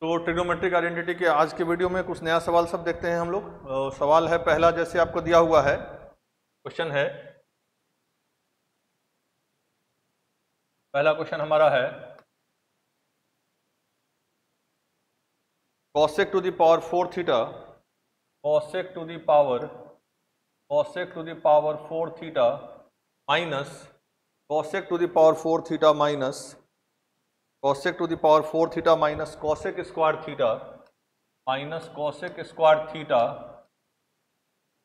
तो trigonometric identity के आज के वीडियो में कुछ नया सवाल सब देखते हैं हम लोग। सवाल है पहला, जैसे आपको दिया हुआ है, क्वेश्चन है, पहला क्वेश्चन हमारा है cosec to the power 4 theta, cosec to the power 4 theta minus cosec to the power 4 theta minus cosec to the power 4 theta minus cosec square theta minus cosec square theta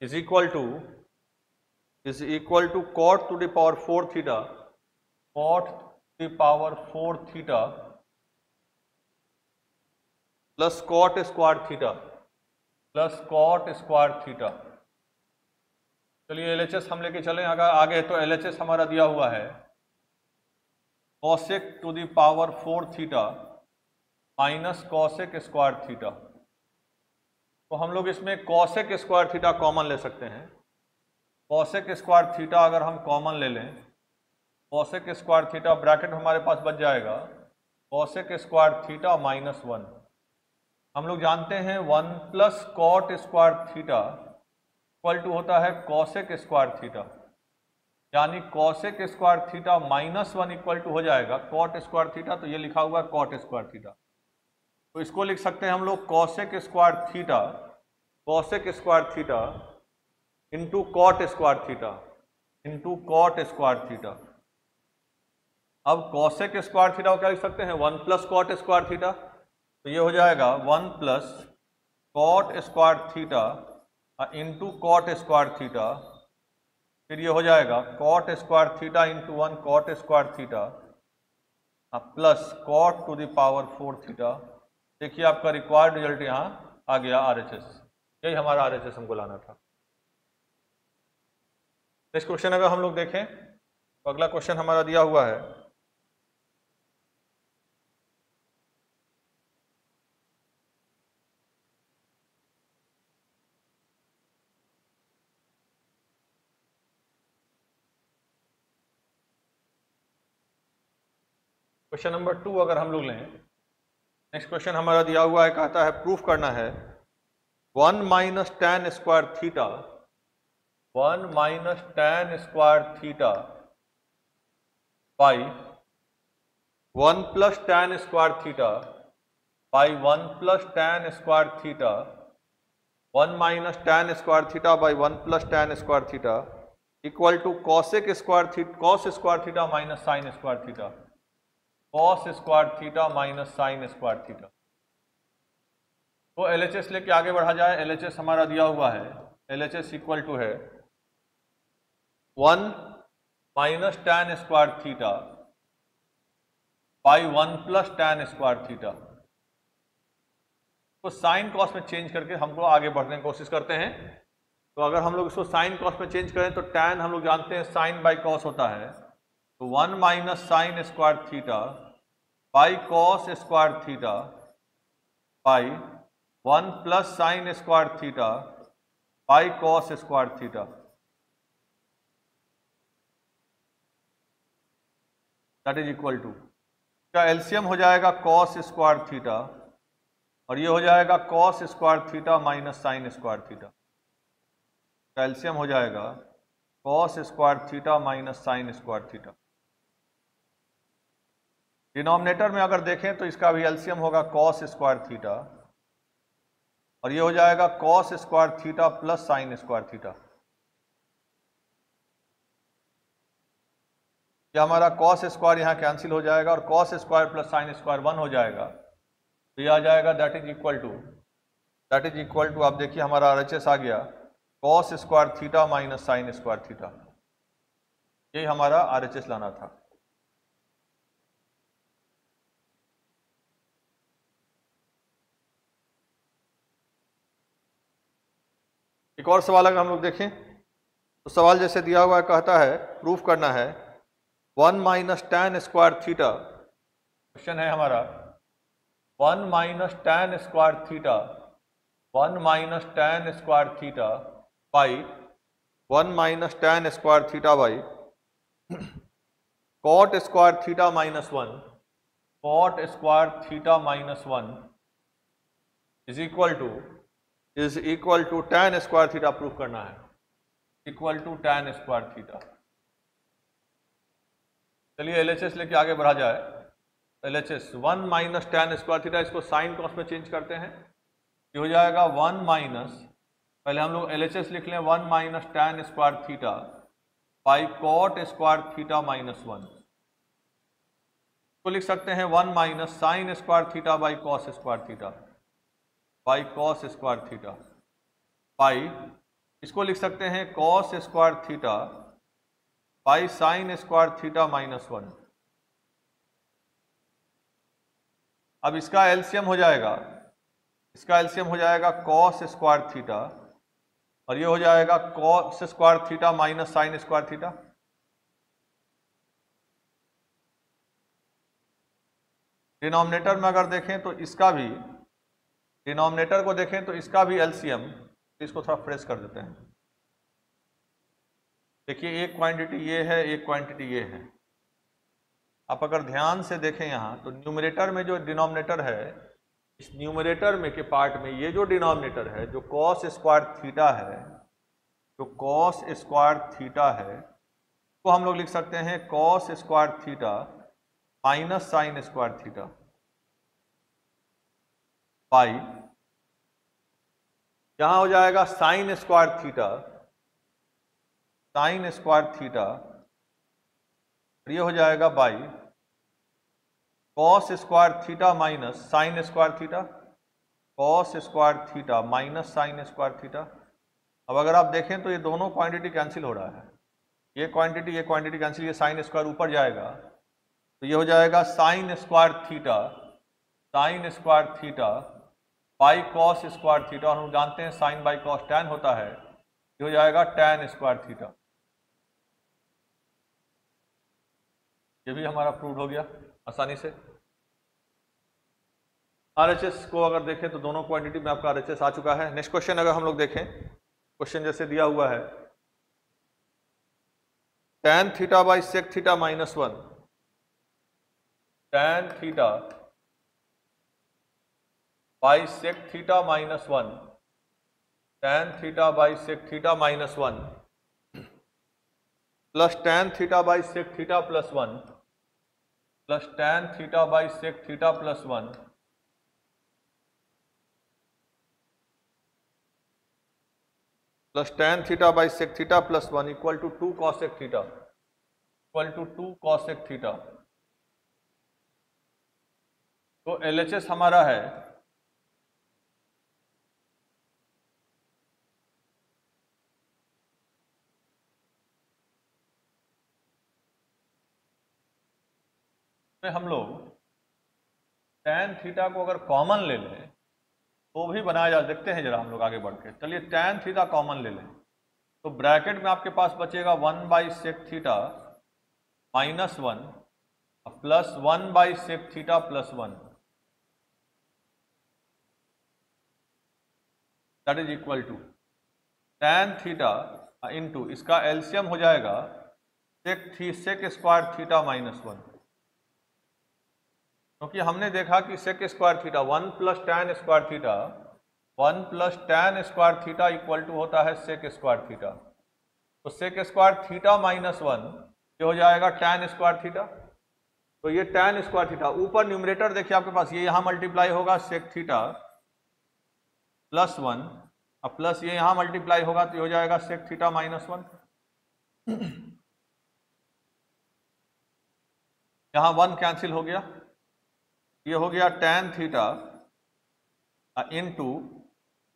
is equal to cot to the power 4 theta, cot to the power 4 theta plus cot square theta plus cot square theta. चलिए LHS हम लेके चलें आगे। तो LHS हमारा दिया हुआ है cosec to the power 4 theta minus cosec square theta. तो हम लोग इसमें cosec स्क्वायर थीटा कॉमन ले सकते हैं। cosec स्क्वायर थीटा अगर हम कॉमन ले लें, cosec स्क्वायर थीटा ब्रैकेट हमारे पास बच जाएगा cosec स्क्वायर थीटा माइनस 1। हम लोग जानते हैं 1 plus cot square theta equal to होता है cosec स्क्वायर थीटा, यानी cosec square theta minus 1 equal to हो जाएगा cot स्क्वायर थीटा। तो ये लिखा हुआ है cot स्क्वायर थीटा, तो इसको लिख सकते हैं हम लोग cosec square theta into cot square theta. अब cosec स्क्वायर थीटा को क्या लिख सकते हैं, 1 प्लस cot स्क्वायर थीटा, तो ये हो जाएगा 1 plus cot square theta into cot square theta. फिर ये हो जाएगा cot square theta into 1 cot square theta plus cot to the power 4 theta. देखिए आपका रिक्वायर्ड रिजल्ट यहाँ आ गया RHS, यही हमारा RHS हमको लाना था। नेक्स्ट क्वेश्चन अगर हम लोग देखें तो अगला क्वेश्चन हमारा दिया हुआ है क्वेश्चन नंबर 2 अगर हम लोग लें। नेक्स्ट क्वेश्चन हमारा दिया हुआ है, कहता है प्रूफ करना है 1 minus tan square theta, 1 minus tan square theta by 1 plus tan square theta by 1 plus tan square theta, 1 minus tan square theta by 1 plus tan square theta equal to cosec square theta, cos square theta minus sine square theta, cos square theta minus sine square theta. तो LHS लेके आगे बढ़ा जाए। LHS हमारा दिया हुआ है, LHS equal to है 1 minus tan square theta by 1 plus tan square theta. तो साइन कॉस में चेंज करके हमको आगे बढ़ने की कोशिश करते हैं। तो अगर हम लोग इसको साइन कॉस में चेंज करें तो tan हम लोग जानते हैं साइन बाई कॉस होता है, तो 1 minus sine square theta by cos square theta by 1 plus sine square theta by cos square theta. That is equal to, का एलसीएम हो जाएगा कॉस स्क्वायर थीटा और ये हो जाएगा cos square theta minus sine square theta. का LCM हो जाएगा cos square theta minus sine square theta. Denominator में अगर देखें तो इसका भी एलसीएम होगा कॉस स्क्वायर थीटा और ये हो जाएगा cos square theta plus sine square theta. ये हमारा कॉस स्क्वायर यहाँ कैंसिल हो जाएगा और cos square plus sine square 1 हो जाएगा, तो ये आ जाएगा दैट इज इक्वल टू आप देखिए हमारा RHS आ गया cos square theta minus sine square theta. यही हमारा RHS लाना था। एक और सवाल अगर हम लोग देखें तो सवाल जैसे दिया हुआ है, कहता है प्रूफ करना है 1 minus tan square theta. Question है हमारा 1 minus tan square theta, 1 minus tan square theta by 1 minus tan square theta by cot square theta minus 1, cot square theta minus 1 is equal to tan square theta proof करना है, equal to tan square theta. चलिए LHS लेके आगे बढ़ा जाए। LHS 1 minus tan square theta, इसको sine cos में change करते हैं, ये हो जाएगा 1 माइनस, पहले हम लोग LHS लिख लें, 1 minus tan square theta by cot square theta minus 1, को लिख सकते हैं 1 minus sine square theta by cos square theta, by cos square theta, by इसको लिख सकते हैं cos square theta by sine square theta minus 1। अब इसका एलसीएम हो जाएगा, इसका एलसीएम हो जाएगा कॉस स्क्वायर थीटा, और ये हो जाएगा cos square theta minus sine square theta. Denominator में अगर देखें तो इसका भी, डिनोमिनेटर को देखें तो इसका भी एलसीएम, इसको थोड़ा फ्रेश कर देते हैं। देखिए एक क्वांटिटी ये है, एक क्वांटिटी ये है। आप अगर ध्यान से देखें यहाँ तो न्यूमरेटर में जो डिनोमिनेटर है, इस न्यूमरेटर में के पार्ट में ये जो डिनोमिनेटर है, जो कॉस स्क्वायर थीटा है, जो कॉस स्क्वायर थीटा है, तो हम लोग लिख सकते हैं cos square theta minus sine square theta by, यहां हो जाएगा sign square theta, sign square theta, ये हो जाएगा by cos square theta minus sine square theta, cos square theta minus sine square theta. अब अगर आप देखें तो ये दोनों क्वांटिटी कैंसिल हो रहा है, ये क्वांटिटी कैंसिल, ये साइन स्क्वायर ऊपर जाएगा, तो ये हो जाएगा sign square theta, sign square theta by cos square theta, और हम जानते हैं साइन बाई कॉस टैन होता है, ये हो जाएगा टैन स्क्वायर थीटा। ये भी हमारा प्रूव हो गया आसानी से। RHS को अगर देखें तो दोनों क्वांटिटी में आपका RHS आ चुका है। नेक्स्ट क्वेश्चन अगर हम लोग देखें, क्वेश्चन जैसे दिया हुआ है, tan theta by sec theta minus 1, tan theta by sec theta minus 1, tan theta by sec theta minus 1 plus tan theta by sec theta plus 1 plus tan theta by sec theta plus 1 plus tan theta by sec theta plus 1 equal to 2 cosec theta, equal to 2 cosec theta. तो LHS हमारा है में हम लोग tan theta को अगर common ले लें तो भी बनाया जा, देखते हैं जरा हम लोग आगे बढ़ के। चलिए tan थीटा कॉमन ले लें तो ब्रैकेट में आपके पास बचेगा 1 by sec theta minus 1 plus 1 by sec theta plus 1, that is equal to tan theta into इसका एलसीएम हो जाएगा सेक स्क्वायर थीटा माइनस 1, क्योंकि हमने देखा कि sec square theta 1 plus tan square theta, 1 plus tan square theta equal to होता है सेक square theta. तो सेक स्क्वायर थीटा माइनस 1 ये हो जाएगा टैन स्क्वायर थीटा। तो ये टैन स्क्वायर थीटा, ऊपर न्यूमरेटर देखिए आपके पास, ये यहाँ मल्टीप्लाई होगा सेक थीटा प्लस 1, अब प्लस ये यहाँ मल्टीप्लाई होगा तो ये हो जाएगा सेक थीटा माइनस 1। यहाँ 1 कैंसिल हो गया, ये हो गया tan theta into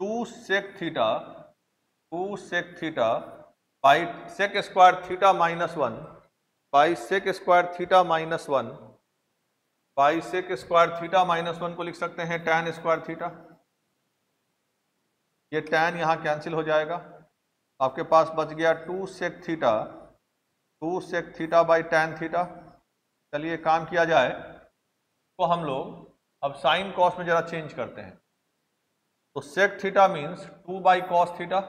2 sec theta, 2 sec theta by sec square theta minus 1 by sec square theta minus 1 by sec square theta minus 1 को लिख सकते हैं tan स्क्वायर थीटा। ये tan यहाँ कैंसिल हो जाएगा, आपके पास बच गया 2 sec theta, 2 sec theta by tan theta. चलिए काम किया जाए तो हम लोग अब साइन कॉस में जरा चेंज करते हैं। तो sec theta means 2 by cos theta,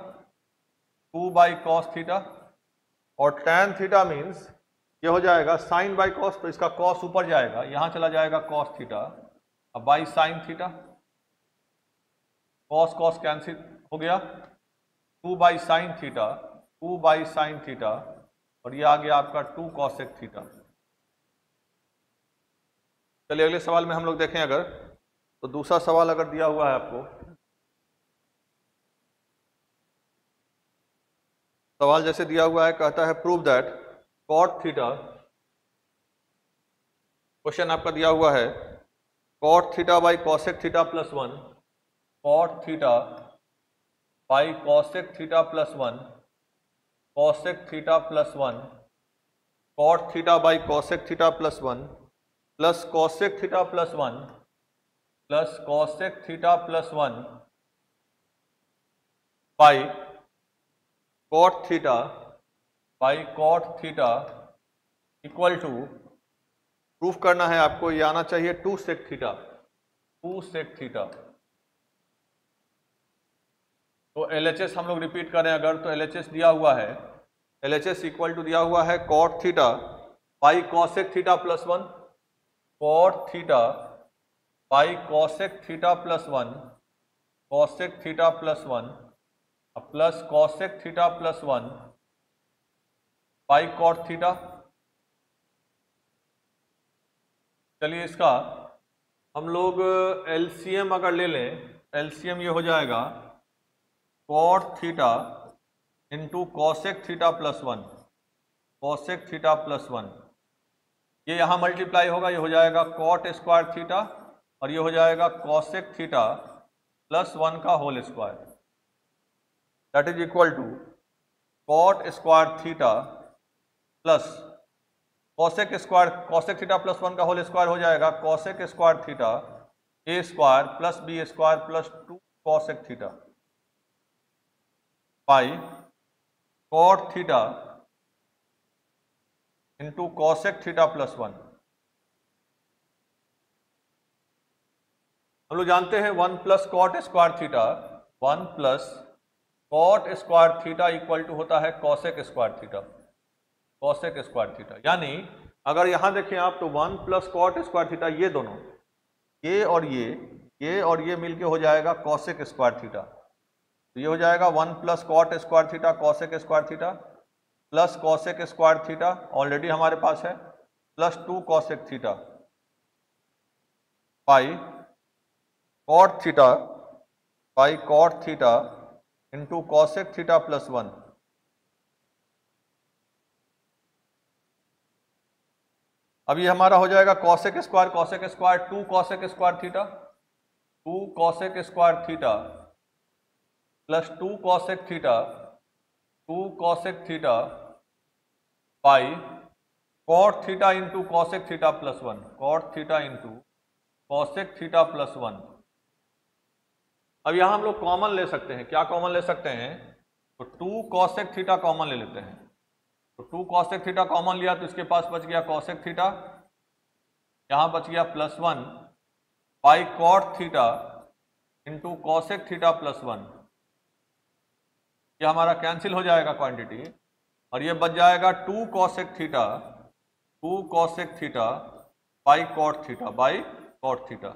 2 by cos theta, और tan थीटा मीन्स ये हो जाएगा साइन बाई कॉस, तो इसका कॉस ऊपर जाएगा, यहाँ चला जाएगा कॉस थीटा, अब by sine theta. Cos cos cancel हो गया, 2 by sine theta, 2 by sine theta, और ये आ गया आपका 2 कॉसेक थीटा। चलिए अगले सवाल में हम लोग देखें अगर, तो दूसरा सवाल अगर दिया हुआ है आपको, सवाल जैसे दिया हुआ है, कहता है prove that cot theta, question आपका दिया हुआ है cot theta by cosec theta plus 1, cot theta by cosec theta plus 1, cosec theta plus 1, cot theta by cosec theta plus 1, plus cosec theta plus 1, plus cosec theta plus 1 by cot theta by cot theta equal to, proof करना है आपको, ये आना चाहिए 2 sec theta, 2 sec theta. तो LHS हम लोग repeat करें अगर, तो LHS दिया हुआ है, LHS इक्वल टू दिया हुआ है cot theta by cosec theta plus 1, cot theta by cosec theta plus 1, cosec theta plus 1, plus cosec theta plus 1 by cot theta. चलिए इसका हम लोग LCM अगर ले लें, LCM ये हो जाएगा cot theta into cosec theta plus 1, cosec theta plus 1, ये यहाँ मल्टीप्लाई होगा, ये हो जाएगा कॉट स्क्वायर थीटा, और ये हो जाएगा कॉसेक थीटा प्लस 1 का whole square, that is equal to cot square theta plus cosec square, cosec theta plus 1 का होल स्क्वायर हो जाएगा cosec square theta A square plus B square plus 2 cosec theta by cot theta into cosec theta plus 1। हम लोग जानते हैं 1 plus cot square theta, 1 plus cot square theta equal to होता है cosec square theta, cosec square theta. यानी अगर यहां देखें आप तो 1 प्लस कॉट स्क्वायर थीटा, ये दोनों, ये और ये मिलके हो जाएगा कॉसेक स्क्वायर थीटा, तो ये हो जाएगा 1 plus cot square theta cosec square theta plus cosec square theta already हमारे पास है, plus 2 cosec theta by cot theta by cot theta into cosec theta plus 1। अब ये हमारा हो जाएगा cosec square 2 cosec square theta, 2 cosec square theta plus 2 cosec theta, 2 cosec theta by cot theta into cosec theta plus 1, cot theta into cosec theta plus 1। अब यहां हम लोग common ले सकते हैं, क्या कॉमन ले सकते हैं, तो 2 कॉसेक थीटा कॉमन ले लेते हैं, तो 2 कॉसेक थीटा कॉमन लिया तो इसके पास बच गया कॉसेक थीटा, यहां बच गया plus 1 by cot theta into cosec theta plus 1। ये हमारा कैंसिल हो जाएगा क्वांटिटी, और ये बच जाएगा 2 cosec theta, 2 cosec theta by cot theta, by cot theta.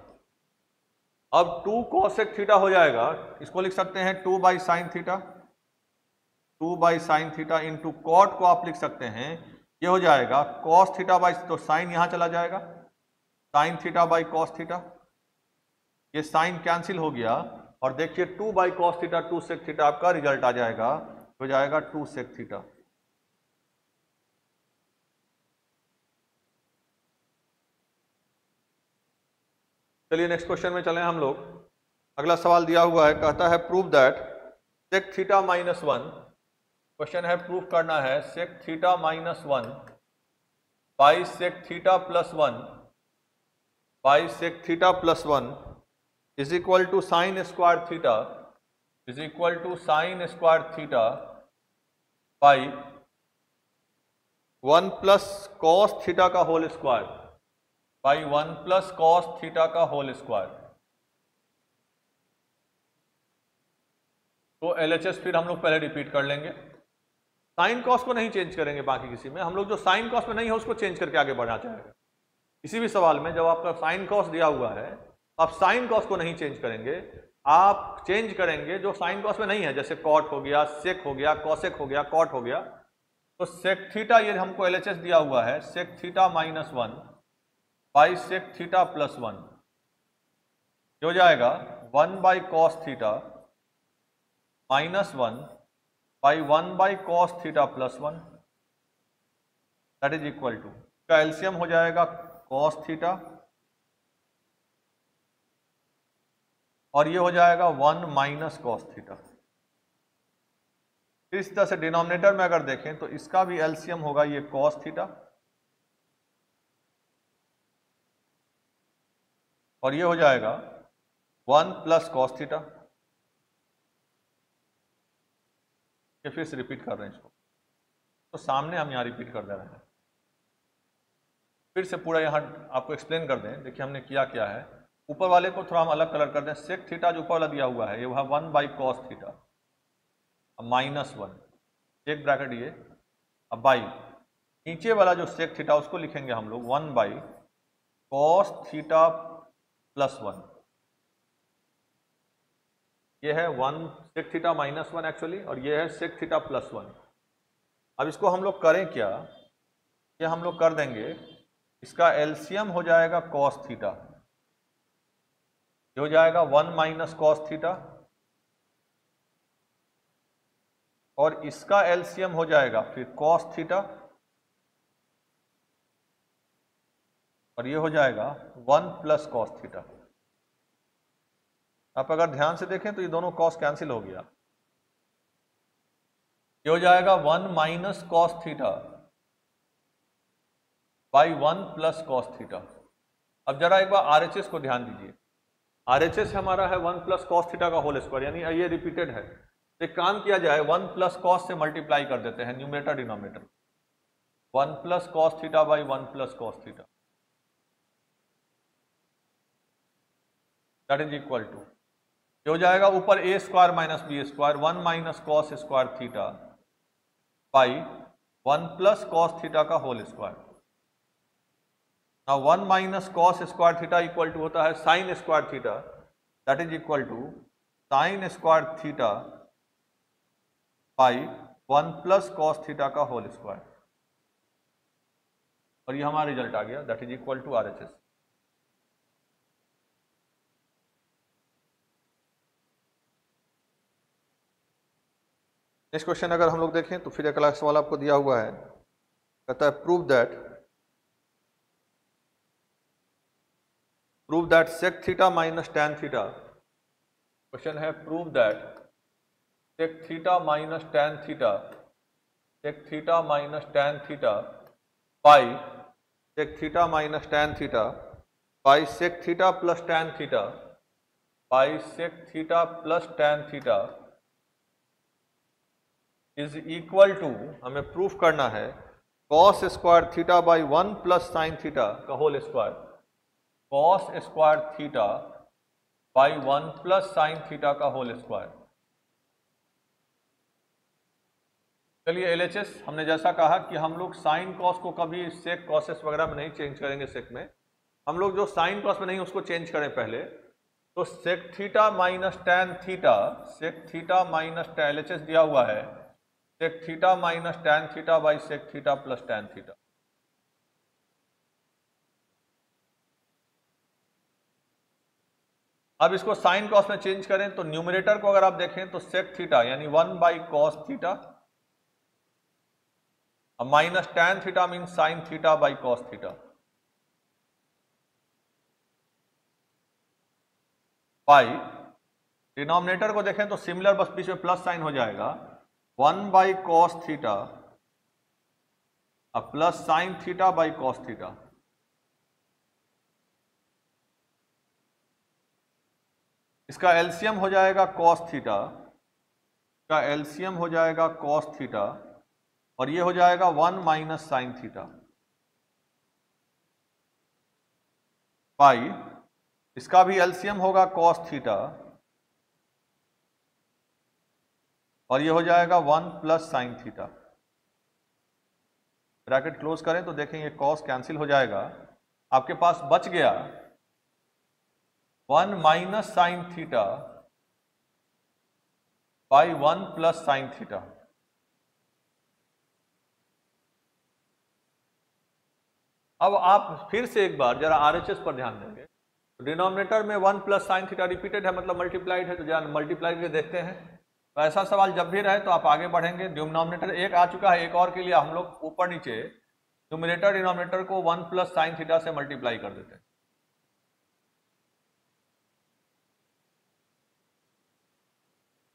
अब 2 कॉसेक थीटा हो जाएगा, इसको लिख सकते हैं 2 by sine theta, 2 by sine theta into cot को आप लिख सकते हैं, ये हो जाएगा कॉस थीटा बाई, तो साइन यहां चला जाएगा, sine theta by cos theta, ये साइन कैंसिल हो गया, और देखिए 2 by cos theta 2 sec theta आपका रिजल्ट आ जाएगा, हो जाएगा 2 सेक थीटा। चलिए नेक्स्ट क्वेश्चन में चलें हम लोग। अगला सवाल दिया हुआ है, कहता है prove that sec theta minus 1, question है प्रूफ करना है sec theta minus 1 by sec theta plus 1 by sec theta plus 1 is equal to sine square theta, is equal to sine square theta by 1 plus cos theta का whole square, by 1 plus cos theta का whole square. तो LHS फिर हम लोग पहले repeat कर लेंगे, sine cos को नहीं चेंज करेंगे, बाकी किसी में हम लोग जो साइन कॉस में नहीं है उसको चेंज करके आगे बढ़ना चाहेगा। किसी भी सवाल में जब आपका साइन कॉस दिया हुआ है, आप साइन कॉस को नहीं चेंज करेंगे, आप चेंज करेंगे जो साइन कॉस में नहीं है, जैसे कॉट हो गया, सेक हो गया, कॉसेक हो गया, कॉट हो गया, तो सेक थीटा ये हमको एलएचएस दिया हुआ है, sec theta minus 1 by sec theta plus 1 हो जाएगा 1 by cos theta minus 1 by 1 by cos theta plus 1 that is equal to, का एलसीएम हो जाएगा कॉस थीटा और ये हो जाएगा 1 माइनस कॉस थीटा। इस तरह से डिनोमिनेटर में अगर देखें तो इसका भी एलसीएम होगा ये कॉस थीटा और ये हो जाएगा 1 प्लस कॉस थीटा। ये फिर से रिपीट कर रहे हैं इसको, तो सामने हम यहां रिपीट कर दे रहे हैं, फिर से पूरा यहां आपको एक्सप्लेन कर दें। देखिए हमने किया क्या है, ऊपर वाले को थोड़ा हम अलग कलर कर दें। सेक थीटा जो ऊपर वाला दिया हुआ है ये हुआ 1 बाई कॉस थीटा माइनस 1, एक ब्रैकेट ये, अब बाई नीचे वाला जो सेक थीटा उसको लिखेंगे हम लोग 1 बाई कॉस थीटा प्लस 1। ये है 1 सेक थीटा माइनस 1 एक्चुअली, और ये है सेक थीटा प्लस 1। अब इसको हम लोग करें क्या, ये हम लोग कर देंगे, इसका एलसीएम हो जाएगा कॉस थीटा, ये हो जाएगा 1 माइनस कॉस थीटा और इसका एलसीएम हो जाएगा फिर कॉस थीटा और ये हो जाएगा 1 प्लस कॉस थीटा। आप अगर ध्यान से देखें तो ये दोनों कॉस कैंसिल हो गया, ये हो जाएगा 1 minus cos theta by 1 plus cos theta. अब जरा एक बार आरएचएस को ध्यान दीजिए, आरएचएस हमारा है 1 प्लस कॉस थीटा का होल स्क्वायर, यानी ये रिपीटेड है। एक काम किया जाए 1 प्लस कॉस से मल्टीप्लाई कर देते हैं numerator denominator, 1 plus cos theta by 1 plus cos theta that is equal to, ये हो जाएगा ऊपर a square minus B square 1 minus cos square theta by 1 plus cos theta का whole square. Now 1 minus cos square theta equal to होता है sine square theta that is equal to sine square theta by 1 plus cos theta का whole square, और ये हमारा result आ गया that is equal to RHS. Next question अगर हम लोग देखें तो फिर अगला सवाल आपको दिया हुआ है, कहता है prove that sec theta minus tan theta. Question है prove that sec theta minus tan theta, sec theta minus tan theta by sec theta minus tan theta by sec theta plus tan theta by sec theta plus tan theta is equal to, हमें proof करना है cos square theta by 1 plus sine theta का whole square, cos square theta by 1 plus sine theta का whole square. चलिए LHS हमने जैसा कहा कि हम लोग साइन कॉस को कभी सेक कॉसेस वगैरह में नहीं चेंज करेंगे, सेक में हम लोग जो साइन कॉस में नहीं उसको चेंज करें पहले, तो sec theta minus tan theta, sec theta minus tan, LHS दिया हुआ है sec theta minus tan theta by sec theta plus tan theta. अब इसको साइन कॉस में चेंज करें तो न्यूमरेटर को अगर आप देखें तो सेक थीटा यानी 1 बाई कॉस थीटा, अब minus tan theta mean sine theta by cos theta by denominator को देखें तो सिमिलर, बस बीच में प्लस साइन हो जाएगा 1 बाई कॉस थीटा अब plus sine theta by cos theta. इसका एलसीएम हो जाएगा कॉस थीटा, इसका एलसीएम हो जाएगा कॉस थीटा और ये हो जाएगा 1 माइनस साइन थीटा बाई, इसका भी एलसीएम होगा कॉस थीटा और ये हो जाएगा 1 plus sine theta. Bracket close करें तो देखें ये कॉस कैंसिल हो जाएगा, आपके पास बच गया 1 minus sine theta by 1 plus sine theta. अब आप फिर से एक बार जरा RHS पर ध्यान देंगे, तो डिनोमिनेटर में 1 प्लस साइन थीटा रिपीटेड है, मतलब मल्टीप्लाइड है, तो जरा मल्टीप्लाई के देखते हैं। तो ऐसा सवाल जब भी रहे तो आप आगे बढ़ेंगे। डिनोमिनेटर एक आ चुका है, एक और के लिए हम लोग ऊपर नीचे न्यूमरेटर डिनोमिनेटर को 1 प्लस साइन थीटा से मल्टीप्लाई कर देते हैं।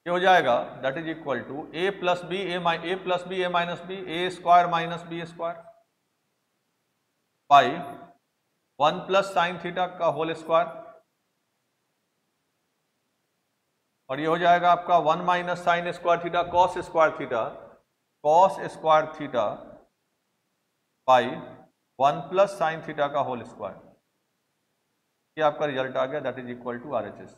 ये हो जाएगा that is equal to A plus B A minus B A square minus B square by 1 plus sine theta का होल स्क्वायर, और ये हो जाएगा आपका 1 minus sine square theta cos square theta by 1 plus sine theta का whole square. ये आपका result आ गया, that is equal to RHS।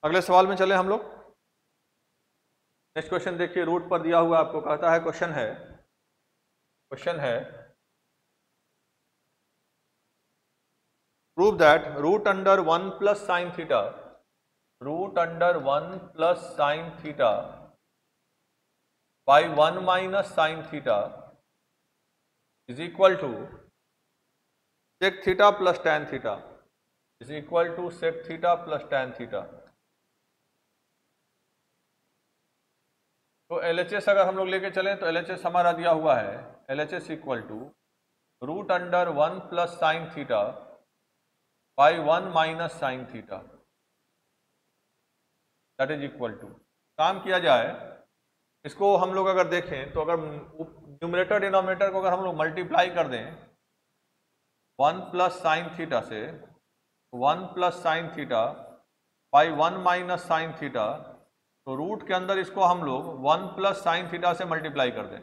अगले सवाल में चले हम लोग। नेक्स्ट क्वेश्चन देखिए, रूट पर दिया हुआ आपको कहता है, क्वेश्चन है prove that root under 1 plus sine theta by 1 minus sine theta is equal to sec theta plus tan theta is equal to sec theta plus tan theta. तो LHS अगर हम लोग लेके चलें तो LHS हमारा दिया हुआ है, LHS equal to root under 1 plus sine theta by 1 minus sine theta, that is equal to. काम किया जाए, इसको हम लोग अगर देखें तो अगर न्यूमरेटर डिनोमिनेटर को अगर हम लोग मल्टीप्लाई कर दें 1 प्लस साइन थीटा से, 1 plus sine theta by 1 minus sine theta, तो रूट के अंदर इसको हम लोग 1 प्लस साइन थीटा से मल्टीप्लाई कर दें,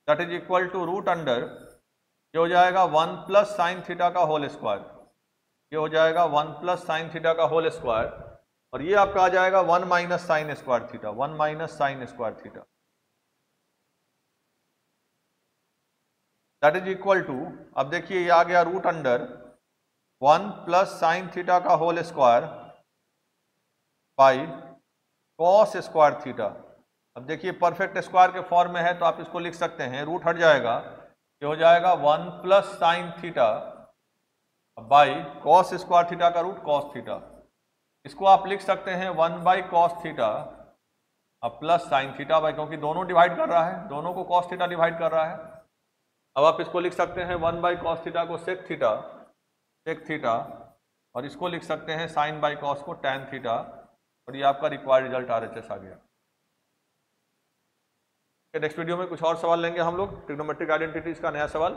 that is equal to root under, ये हो जाएगा 1 प्लस साइन थीटा का होल स्क्वायर, ये हो जाएगा 1 प्लस साइन थीटा का होल स्क्वायर, और ये आपका आ जाएगा 1 minus sine square theta, 1 minus sine square theta, that is equal to. अब देखिए ये आ गया root under 1 plus sine theta का whole square by cos square theta. अब देखिए परफेक्ट स्क्वायर के फॉर्म में है तो आप इसको लिख सकते हैं, रूट हट जाएगा, ये हो जाएगा 1 plus sine theta by cos square theta का रूट कॉस थीटा। इसको आप लिख सकते हैं 1 बाई कॉस थीटा अब प्लस साइन थीटा बाई, क्योंकि दोनों डिवाइड कर रहा है, दोनों को कॉस थीटा डिवाइड कर रहा है। अब आप इसको लिख सकते हैं 1 बाई कॉस थीटा को सेक थीटा, और इसको लिख सकते हैं साइन बाई कॉस को टैन थीटा, और ये आपका रिक्वायर्ड रिजल्ट RHS आ गया। नेक्स्ट वीडियो में कुछ और सवाल लेंगे हम लोग, ट्रिग्नोमेट्रिक आइडेंटिटीज का नया सवाल।